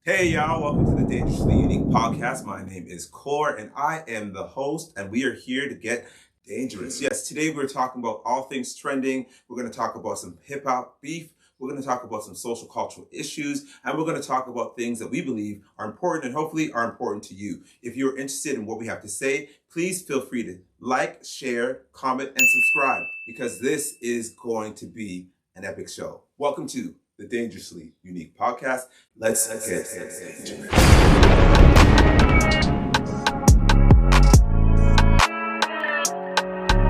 Hey y'all, welcome to the DNGRSLY Unique podcast. My name is Core and I am the host, and we are here to get dangerous. Yes, today we're talking about all things trending. We're going to talk about some hip hop beef. We're going to talk about some social cultural issues, and we're going to talk about things that we believe are important and hopefully are important to you. If you're interested in what we have to say, please feel free to like, share, comment, and subscribe, because this is going to be an epic show. Welcome to the DNGRSLY Unique podcast. Let's get dangerous.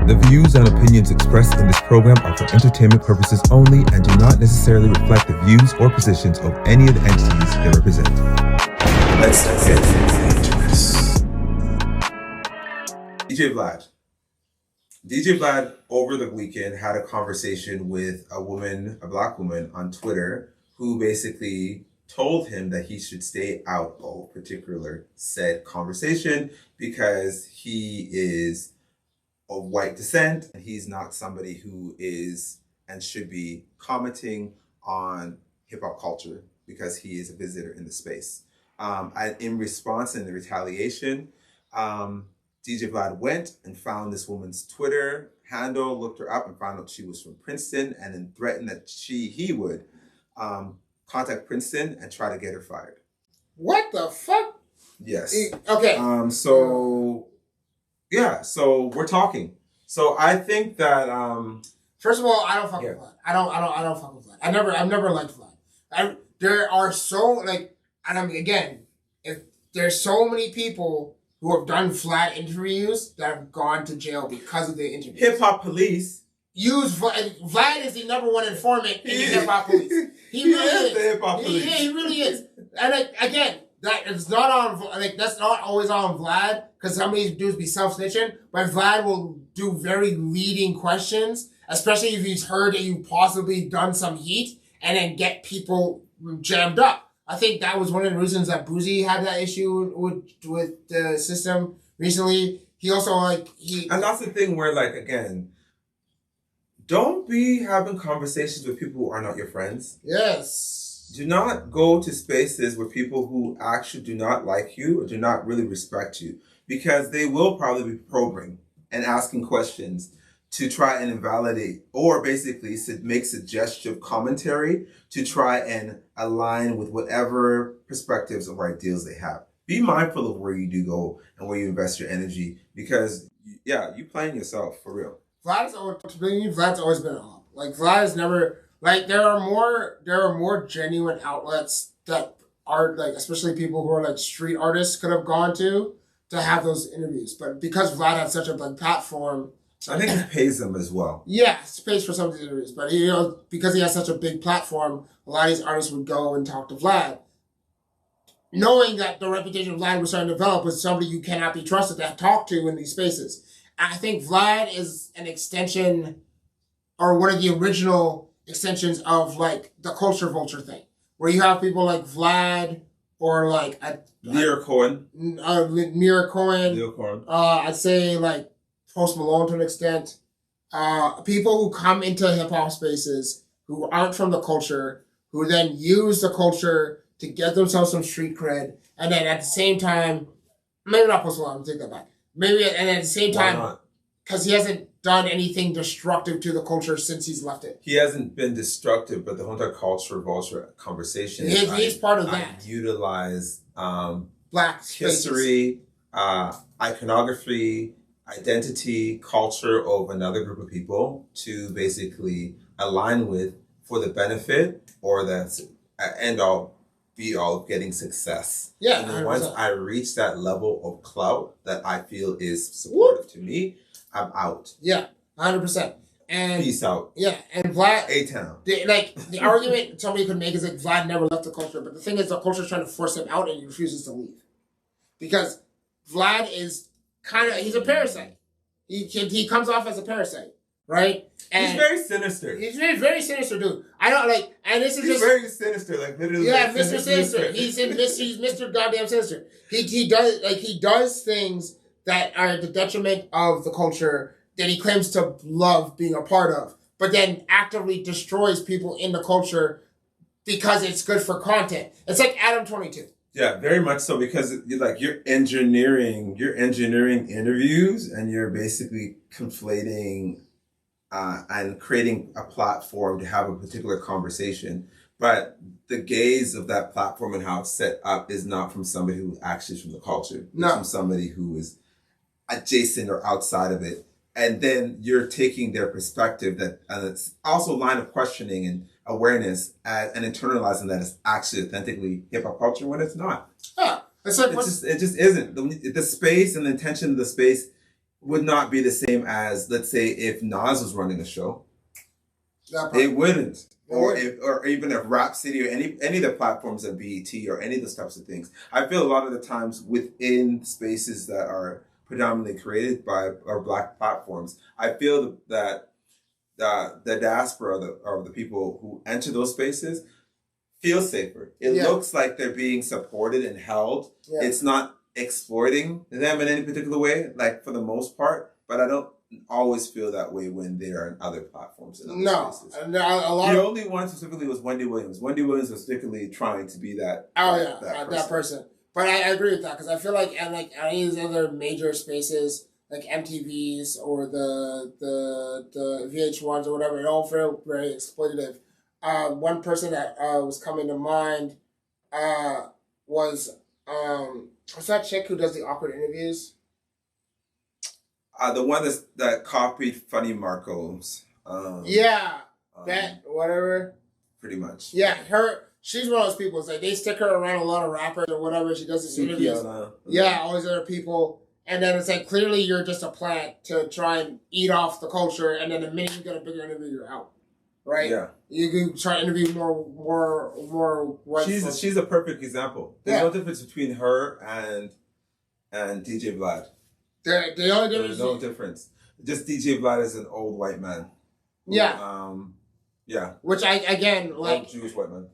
The views and opinions expressed in this program are for entertainment purposes only and do not necessarily reflect the views or positions of any of the entities they represent. Let's get dangerous. DJ Vlad over the weekend had a conversation with a black woman on Twitter, who basically told him that he should stay out of particular said conversation because he is of white descent and he's not somebody who is and should be commenting on hip hop culture because he is a visitor in the space. In response and the retaliation, DJ Vlad went and found this woman's Twitter handle, looked her up and found out she was from Princeton, and then threatened that he would contact Princeton and try to get her fired. What the fuck? Yes. Okay. So we're talking. So I think that first of all, I don't fuck with Vlad. I don't fuck with Vlad. I've never liked Vlad. There are if there's so many people who have done Vlad interviews that have gone to jail because of the interviews. Hip hop police use Vlad is the number one informant in the hip hop police. He really is. The hip hop police. He really is. And again, that's not always on Vlad, because some of these dudes be self-snitching, but Vlad will do very leading questions, especially if he's heard that you possibly done some heat, and then get people jammed up. I think that was one of the reasons that Boozy had that issue with the system recently. He also and that's the thing where again, don't be having conversations with people who are not your friends. Yes. Do not go to spaces where people who actually do not like you or do not really respect you, because they will probably be probing and asking questions to try and invalidate or basically make suggestive commentary to try and align with whatever perspectives or ideals they have. Be mindful of where you do go and where you invest your energy, because you playing yourself for real. Vlad's always been up. Vlad is never there are more genuine outlets that are especially people who are street artists could have gone to have those interviews, but because Vlad had such a platform, I think it pays them as well. Yeah, it pays for some of these interviews, but because he has such a big platform, a lot of these artists would go and talk to Vlad, knowing that the reputation of Vlad was starting to develop as somebody you cannot be trusted to talk to in these spaces. I think Vlad is an extension, or one of the original extensions of the culture vulture thing, where you have people like Vlad or Mira Cohen. I'd say Post Malone to an extent. People who come into hip hop spaces who aren't from the culture, who then use the culture to get themselves some street cred, and then at the same time, maybe not Post Malone, take that back. And at the same time, because he hasn't done anything destructive to the culture since he's left it. He hasn't been destructive, but the whole culture vulture conversation. He's part of that. Utilize Black history, iconography, identity, culture of another group of people to basically align with for the benefit or the end all be all of getting success. Yeah. And then once I reach that level of clout that I feel is supportive to me, I'm out. Yeah, 100%. And peace out. Yeah, and Vlad A-Town. The argument somebody could make is Vlad never left the culture, but the thing is the culture's trying to force him out and he refuses to leave. Because Vlad is he's a parasite. He comes off as a parasite, right? And he's very sinister. He's very, very sinister, dude. He's very sinister, literally. Yeah, Mr. Sinister. He's Mr. Goddamn Sinister. He does things that are at the detriment of the culture that he claims to love being a part of, but then actively destroys people in the culture because it's good for content. It's like Adam 22. Yeah, very much so, because you're engineering interviews, and you're basically conflating and creating a platform to have a particular conversation. But the gaze of that platform and how it's set up is not from somebody who actually is from the culture. No. It's from somebody who is adjacent or outside of it. And then you're taking their perspective and it's also a line of questioning and awareness and internalizing that it's actually authentically hip hop culture when it's not. Yeah. It's like, it just isn't. The space and the intention of the space would not be the same as, let's say, if Nas was running a show. It wouldn't. Or even if Rap City or any of the platforms of BET or any of those types of things. I feel a lot of the times within spaces that are predominantly created by our Black platforms, I feel that the diaspora or the people who enter those spaces feel safer. It looks like they're being supported and held. Yeah. It's not exploiting them in any particular way, like for the most part, but I don't always feel that way when they are in other platforms and other spaces. The only one specifically was Wendy Williams. Wendy Williams was particularly trying to be that. That person. But I agree with that, because I feel like any of these other major spaces, like MTVs or the VH1s or whatever, it all feel very exploitative. One person that was coming to mind was what's that chick who does the awkward interviews? The one that copied Funny Marco's. Whatever. Pretty much. Yeah, she's one of those people. It's like they stick her around a lot of rappers or whatever. She does these interviews. All these other people. And then it's like, clearly you're just a plant to try and eat off the culture. And then the minute you get a bigger interview, you're out. Right? Yeah. You can try to interview more white folks. She's a perfect example. There's no difference between her and DJ Vlad. The only difference. There's no difference. Just DJ Vlad is an old white man. Which old Jewish white man.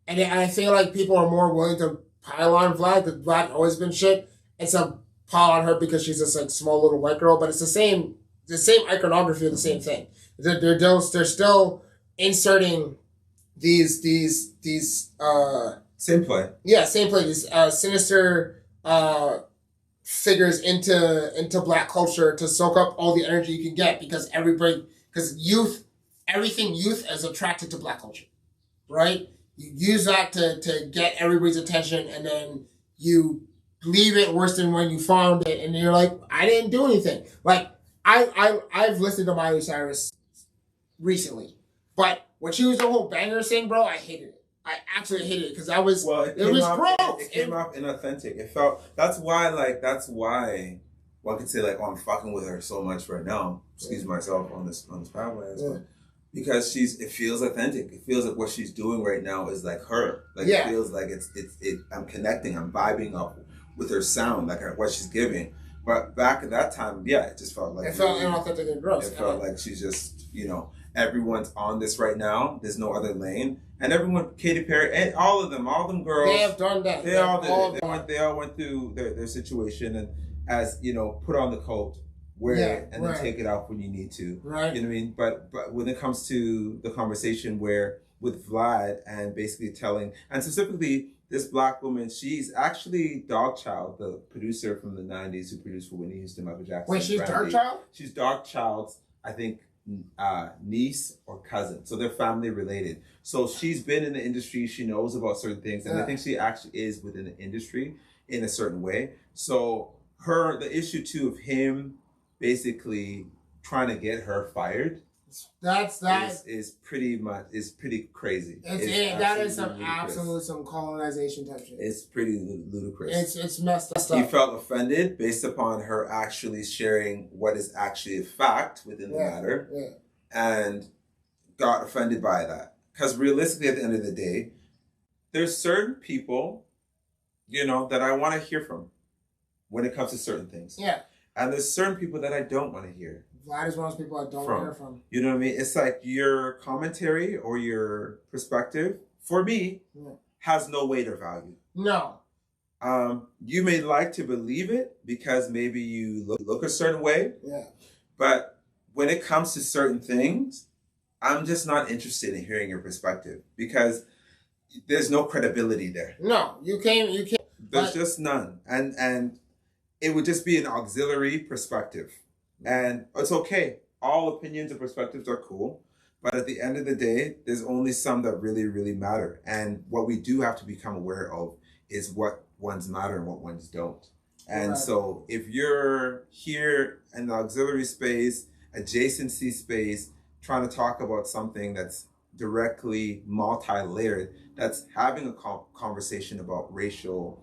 And I feel like people are more willing to pile on Vlad, because Vlad always been shit, and some pile on her because she's this like small little white girl. But it's the same iconography of the same thing. They're still inserting these same play. Yeah, same play. These sinister figures into Black culture to soak up all the energy you can get, because everything youth is attracted to Black culture, right? You use that to get everybody's attention, and then you leave it worse than when you found it, and you're like, I didn't do anything. Like, I've listened to Miley Cyrus recently, but when she was the whole banger thing, bro, I hated it. I absolutely hated it, because it was gross. It came off inauthentic. It felt, that's why one could say like, oh, I'm fucking with her so much right now. Excuse myself on this podcast. Yeah. Because it feels authentic. It feels like what she's doing right now is like her. Like it feels like I'm connecting, I'm vibing up with her sound, like what she's giving. But back at that time, it just felt like... It felt inauthentic and gross. It felt like she's just, everyone's on this right now. There's no other lane. And everyone, Katy Perry, and all of them girls... They have done that. They all did. They all went through their situation and, as, put on the coat, wear it, and then take it off when you need to. Right. You know what I mean? But when it comes to the conversation with Vlad and basically telling, and specifically this Black woman, she's actually Dogchild, the producer from the 90s who produced for Whitney Houston, Michael Jackson. Wait, she's Dogchild? She's Dogchild's, I think, niece or cousin. So they're family related. So she's been in the industry. She knows about certain things. And I think she actually is within the industry in a certain way. So the issue too of him basically trying to get her fired. Is pretty crazy. That is some colonization type shit. It's pretty ludicrous. It's messed up. He felt offended based upon her actually sharing what is actually a fact within the matter, and got offended by that. Because realistically, at the end of the day, there's certain people, that I want to hear from when it comes to certain things. Yeah. And there's certain people that I don't want to hear. Vlad is one of those people I don't want to hear from. You know what I mean? It's like your commentary or your perspective, for me, has no weight or value. No. You may like to believe it because maybe you look a certain way. Yeah. But when it comes to certain things, I'm just not interested in hearing your perspective because there's no credibility there. No, you can't. There's just none. And it would just be an auxiliary perspective. And it's okay. All opinions and perspectives are cool. But at the end of the day, there's only some that really, really matter. And what we do have to become aware of is what ones matter and what ones don't. And so if you're here in the auxiliary space, adjacency space, trying to talk about something that's directly multi-layered, that's having a conversation about racial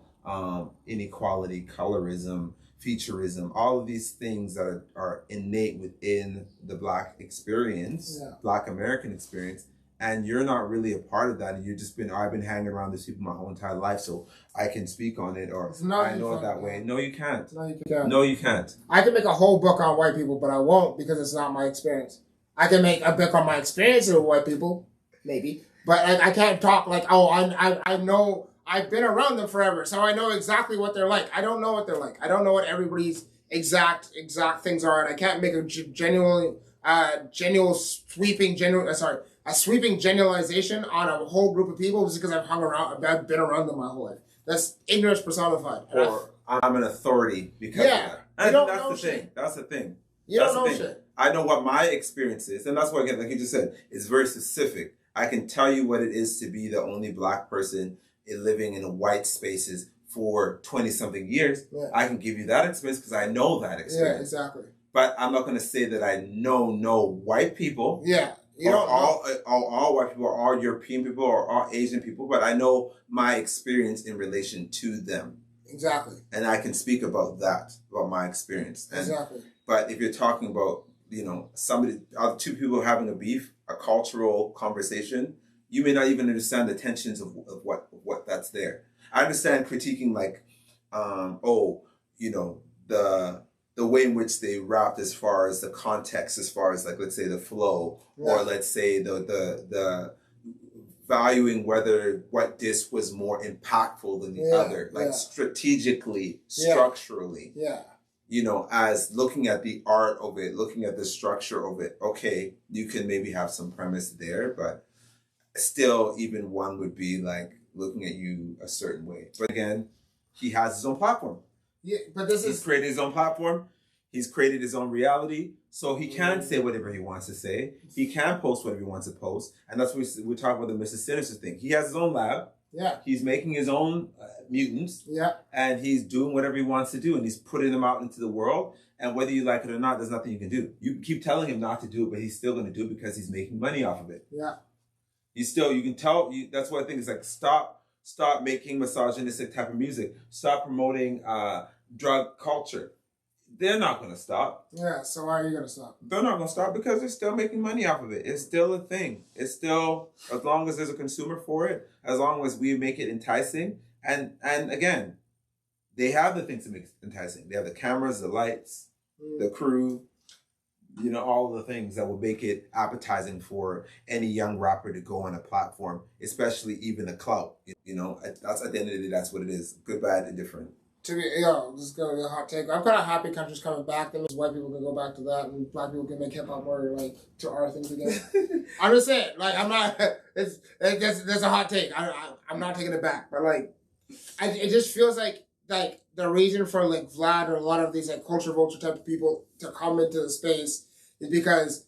inequality, colorism, featureism, all of these things that are innate within the Black experience, Black American experience, and you're not really a part of that, and I've been hanging around these people my whole entire life, so I can speak on it, or I know it that way. No, you can't. No, you can't. No, you can't. I can make a whole book on white people, but I won't because it's not my experience. I can make a book on my experience with white people, maybe, but I can't talk like, oh, I know, I've been around them forever, so I know exactly what they're like. I don't know what they're like. I don't know what everybody's exact things are, and I can't make a sweeping generalization on a whole group of people just because I've been around them my whole life. That's ignorance personified. Or I'm an authority because of that. And that's the thing. That's the thing. You don't know shit. I know what my experience is, and that's why, again, like you just said, it's very specific. I can tell you what it is to be the only Black person living in white spaces for 20-something years. Yeah. I can give you that experience because I know that experience. Yeah, exactly. But I'm not going to say that I know white people. Yeah. You don't all white people, or all European people, or all Asian people, but I know my experience in relation to them. Exactly. And I can speak about that, about my experience. And, exactly. But if you're talking about, two people having a beef, a cultural conversation, you may not even understand the tensions of what that's there. I understand critiquing like, the way in which they rapped as far as the context, as far as like, let's say the flow, or let's say the valuing whether what disc was more impactful than the other, like strategically, structurally. Yeah. As looking at the art of it, looking at the structure of it, okay, you can maybe have some premise there, but still even one would be like looking at you a certain way. But again, he has his own platform. Yeah, but he's created his own platform. He's created his own reality. So he can say whatever he wants to say. He can post whatever he wants to post. And that's what we talk about the Mr. Sinister thing. He has his own lab. Yeah. He's making his own mutants. Yeah. And he's doing whatever he wants to do. And he's putting them out into the world. And whether you like it or not, there's nothing you can do. You can keep telling him not to do it, but he's still going to do it because he's making money off of it. Yeah. You can tell, that's what I think is like, stop making misogynistic type of music. Stop promoting drug culture. They're not going to stop. Yeah, so why are you going to stop? They're not going to stop because they're still making money off of it. It's still a thing. It's still, as long as there's a consumer for it, as long as we make it enticing. And again, they have the things to make it enticing. They have the cameras, the lights, the crew, all of the things that will make it appetizing for any young rapper to go on a platform, especially even the clout. That's at the end of the day, that's what it is. Good, bad, indifferent. This is gonna be a hot take. I'm kind of happy country's coming back. That means white people can go back to that, and Black people can make hip hop more like to our things again. I'm just saying, like, I'm not. That's a hot take. I'm not taking it back, but like, it just feels like the reason for like Vlad or a lot of these like culture vulture type of people to come into the space is because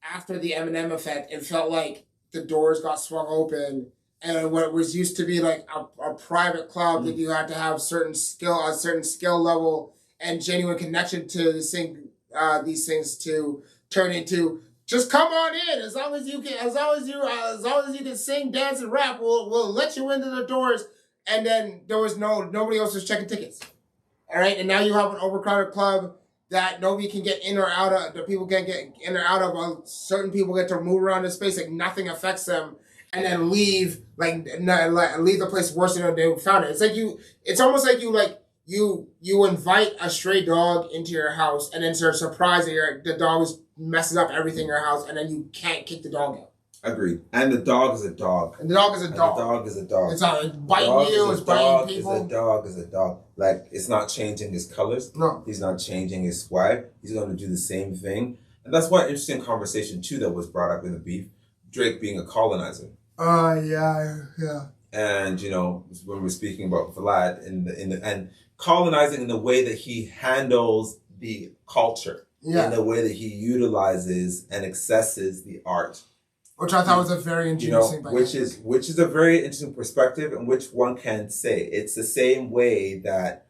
after the Eminem effect, it felt like the doors got swung open. And what was used to be like a private club that you had to have a certain skill level and genuine connection to sing these things to turn into just come on in as long as you can sing, dance, and rap. We'll let you into the doors. And then there was nobody else was checking tickets. All right, and now you have an overcrowded club that nobody can get in or out of. The people can't get in or out of. Certain people get to move around the space like nothing affects them. And then leave the place worse than they found it. It's almost like you invite a stray dog into your house and then you're surprised that the dog messes up everything in your house and then you can't kick the dog out. Agreed. And the dog is a dog. And the dog is a dog. The dog is a dog. It's not biting you, it's biting people. The dog is a dog. Like, it's not changing his colors. No. He's not changing his swag. He's going to do the same thing. And that's one interesting conversation too that was brought up in the beef. Drake being a colonizer. Yeah. And when we're speaking about Vlad and colonizing in the way that he handles the culture, in the way that he utilizes and accesses the art, which I thought was a very interesting, which is a very interesting perspective, and which one can say it's the same way that,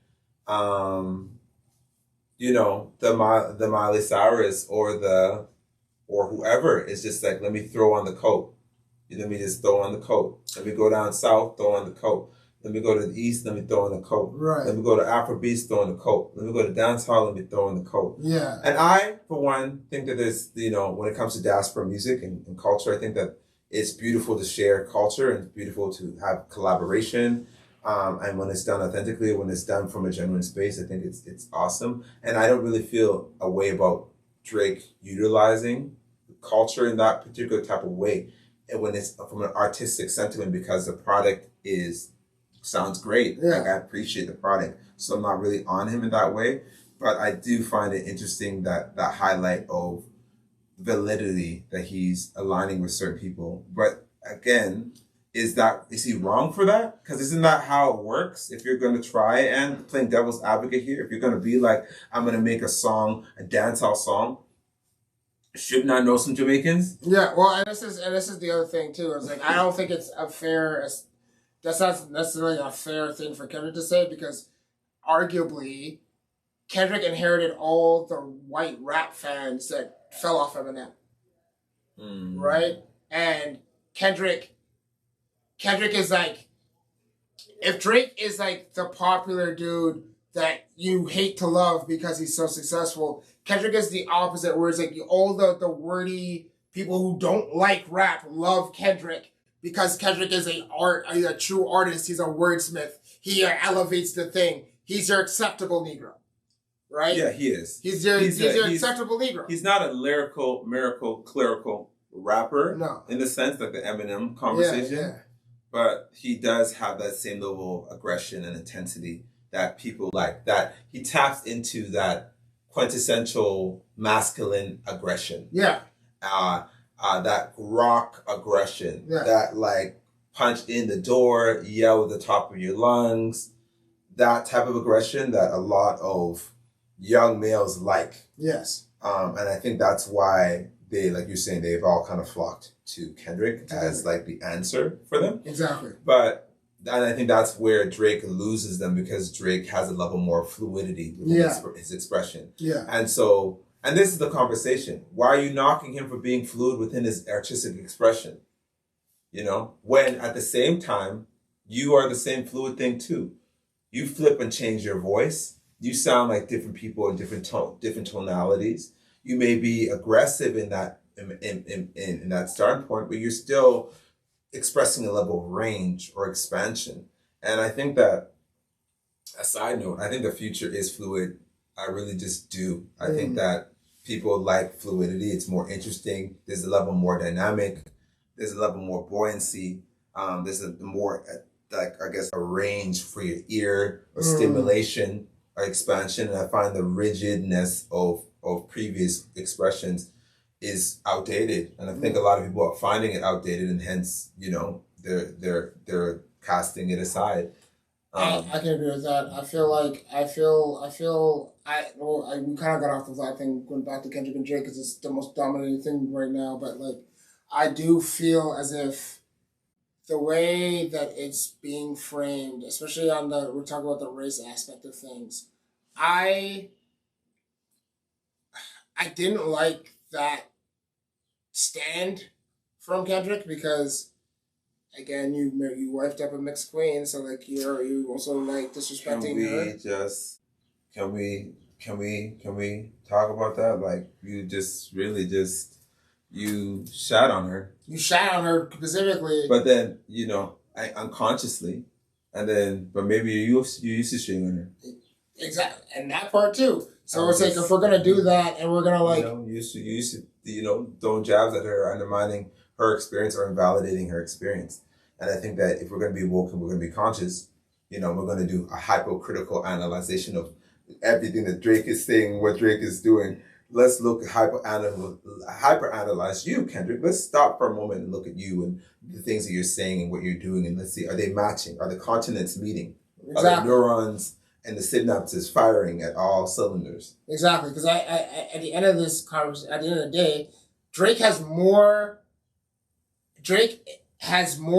the Miley Cyrus or whoever is just like, let me throw on the coat. Let me just throw on the coat. Let me go down south, throw on the coat. Let me go to the east, let me throw on the coat. Right. Let me go to Afrobeats, throw on the coat. Let me go to dancehall, let me throw on the coat. Yeah. And I, for one, think that there's, when it comes to diaspora music and culture, I think that it's beautiful to share culture and it's beautiful to have collaboration. And when it's done authentically, when it's done from a genuine space, I think it's awesome. And I don't really feel a way about Drake utilizing culture in that particular type of way. And when it's from an artistic sentiment, because the product sounds great. Yeah. Like, I appreciate the product. So I'm not really on him in that way. But I do find it interesting that highlight of validity that he's aligning with certain people. But again, is he wrong for that? Because isn't that how it works? If you're going to try and playing devil's advocate here, if you're going to be like, I'm going to make a dancehall song, shouldn't I know some Jamaicans? Yeah, well, and this is the other thing too. It's like, I don't think it's that's not necessarily a fair thing for Kendrick to say, because arguably Kendrick inherited all the white rap fans that fell off Eminem, right? And Kendrick is like, if Drake is like the popular dude that you hate to love because he's so successful, Kendrick is the opposite, where it's like all the wordy people who don't like rap love Kendrick because Kendrick is a true artist. He's a wordsmith. He elevates the thing. He's your acceptable Negro, right? Yeah, he is. He's your acceptable Negro. He's not a lyrical, clerical rapper, no, in the sense like the Eminem conversation. Yeah. But he does have that same level of aggression and intensity that people like. That he taps into that quintessential masculine aggression. Yeah. That rock aggression. Yeah. That like punch in the door, yell at the top of your lungs. That type of aggression that a lot of young males like. Yes. And I think that's why they, like you're saying, they've all kind of flocked to Kendrick as like the answer for them. Exactly. And I think that's where Drake loses them, because Drake has a level more fluidity with his expression. Yeah. And this is the conversation. Why are you knocking him for being fluid within his artistic expression? When at the same time, you are the same fluid thing too. You flip and change your voice. You sound like different people in different tonalities. You may be aggressive in that in that starting point, but you're still expressing a level of range or expansion. And I think that, a side note, I think the future is fluid. I really just do. I think that people like fluidity. It's more interesting. There's a level more dynamic. There's a level more buoyancy. There's a more, a range for your ear, or stimulation or expansion. And I find the rigidness of previous expressions is outdated. And I think a lot of people are finding it outdated, and hence, they're casting it aside. I can agree with that. We kind of got off the Vlad thing, going back to Kendrick and Drake, because it's the most dominating thing right now. But I do feel as if the way that it's being framed, especially we're talking about the race aspect of things, I didn't like that stand from Kendrick, because again, you wifed up a mixed queen, so you also disrespecting her. Can we talk about that? You just really you shat on her. You shat on her specifically. But then, unconsciously, but maybe you used to shitting on her. Exactly, and that part too. So it's like, if we're gonna do that, and we're gonna you used to throwing jabs at her, undermining her experience or invalidating her experience. And I think that if we're gonna be woke and we're gonna be conscious, we're gonna do a hypocritical analyzation of everything that Drake is saying, what Drake is doing. let's look at hyper-analyze you, Kendrick. Let's stop for a moment and look at you and the things that you're saying and what you're doing, and let's see, are they matching? Are the continents meeting? Exactly. Are the neurons and the synapses firing at all cylinders? Exactly, because I at the end of this conversation, at the end of the day, Drake has more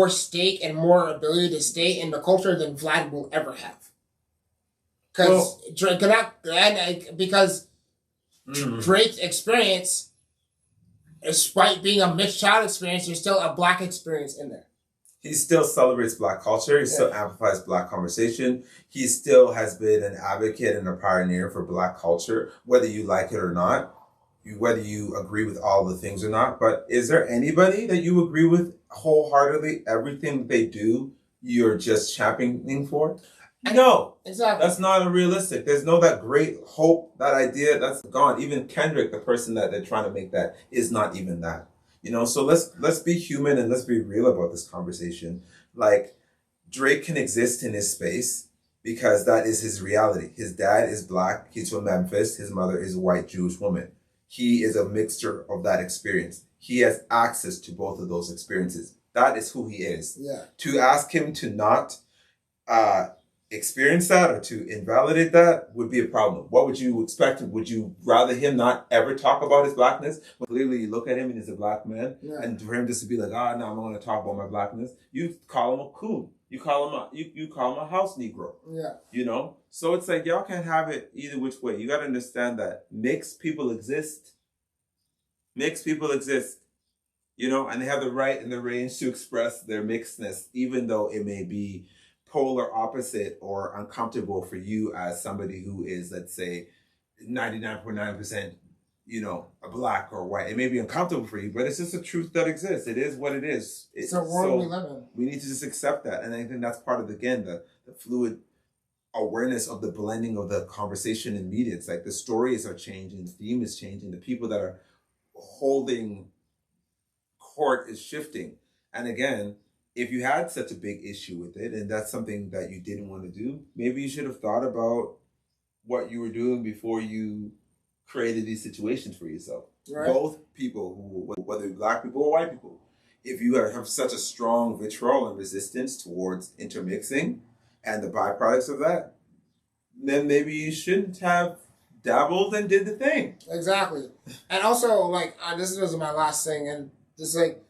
stake and more ability to stay in the culture than Vlad will ever have. Because Drake's experience, despite being a mixed child experience, there's still a black experience in there. He still celebrates Black culture. He still amplifies Black conversation. He still has been an advocate and a pioneer for Black culture, whether you like it or not, whether you agree with all the things or not. But is there anybody that you agree with wholeheartedly? Everything that they do, you're just championing for? No, exactly. That's not realistic. There's no that great hope, that idea, that's gone. Even Kendrick, the person that they're trying to make that, is not even that. You know, so let's be human and let's be real about this conversation. Like, Drake can exist in his space because that is his reality. His dad is Black. He's from Memphis. His mother is a white Jewish woman. He is a mixture of that experience. He has access to both of those experiences. That is who he is. Yeah. To ask him to not experience that or to invalidate that would be a problem. What would you expect? Would you rather him not ever talk about his Blackness? When clearly you look at him and he's a Black man, and for him just to be like, no, I'm not going to talk about my Blackness. You call him a coon. You call him you call him a house Negro. Yeah. You know? So it's like, y'all can't have it either which way. You got to understand that mixed people exist. Mixed people exist. You know, and they have the right and the range to express their mixedness, even though it may be polar opposite or uncomfortable for you as somebody who is, let's say, 99.9%, you know, a Black or white. It may be uncomfortable for you, but it's just a truth that exists. It is what it is. It's a world we live in. We need to just accept that. And I think that's part of, again, the fluid awareness of the blending of the conversation in media. It's like the stories are changing, the theme is changing, the people that are holding court is shifting. And again, if you had such a big issue with it and that's something that you didn't want to do, maybe you should have thought about what you were doing before you created these situations for yourself. Right. Both people, whether Black people or white people, if you have such a strong vitriol and resistance towards intermixing and the byproducts of that, then maybe you shouldn't have dabbled and did the thing. Exactly. And also, like, this is my last thing, and just like,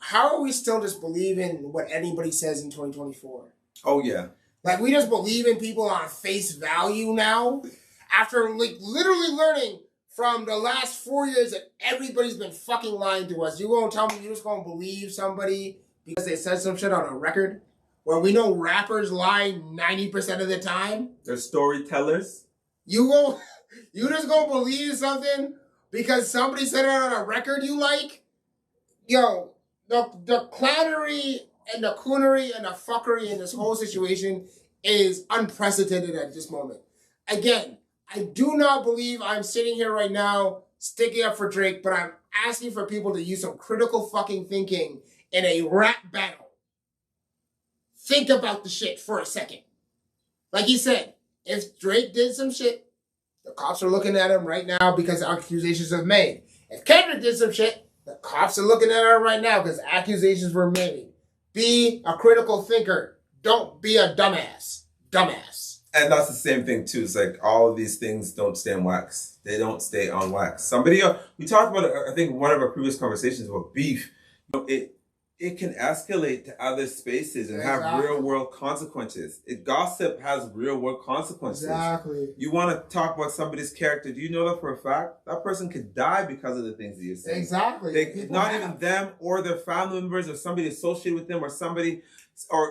how are we still just believing what anybody says in 2024? Oh, yeah. Like, we just believe in people on face value now? After, like, literally learning from the last 4 years that everybody's been fucking lying to us. You gonna tell me you're just gonna believe somebody because they said some shit on a record? Where we know rappers lie 90% of the time? They're storytellers. You just gonna believe something because somebody said it on a record you like? Yo, the clownery and the coonery and the fuckery in this whole situation is unprecedented at this moment. Again, I do not believe I'm sitting here right now sticking up for Drake, but I'm asking for people to use some critical fucking thinking in a rap battle. Think about the shit for a second. Like he said, if Drake did some shit, the cops are looking at him right now because accusations are made. If Kendrick did some shit, the cops are looking at her right now because accusations were made. Be a critical thinker. Don't be a dumbass. Dumbass. And that's the same thing too. It's like all of these things don't stay on wax. They don't stay on wax. Somebody else, we talked about, I think one of our previous conversations about beef. You know, it can escalate to other spaces and have real world consequences. Gossip has real world consequences. Exactly. You want to talk about somebody's character. Do you know that for a fact? That person could die because of the things that you're saying. Exactly. Not even them or their family members or somebody associated with them or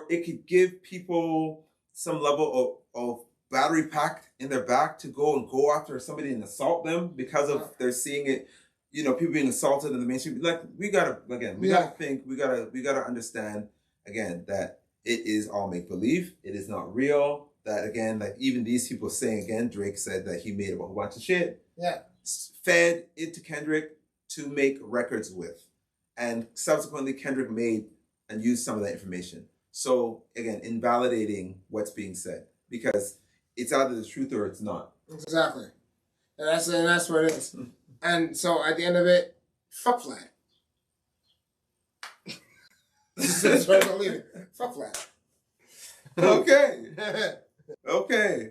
it could give people some level of battery pack in their back to go after somebody and assault them because of they're seeing it. You know, people being assaulted in the mainstream. Like, we gotta think, we gotta understand, again, that it is all make-believe. It is not real. That, again, like, even these people saying, again, Drake said that he made a whole bunch of shit. Yeah. Fed it to Kendrick to make records with. And subsequently, Kendrick made and used some of that information. So, again, invalidating what's being said. Because it's either the truth or it's not. Exactly. And that's what it is. And so at the end of it, fuck Vlad. That's where I'm gonna leave it. Fuck Vlad. Okay. Okay.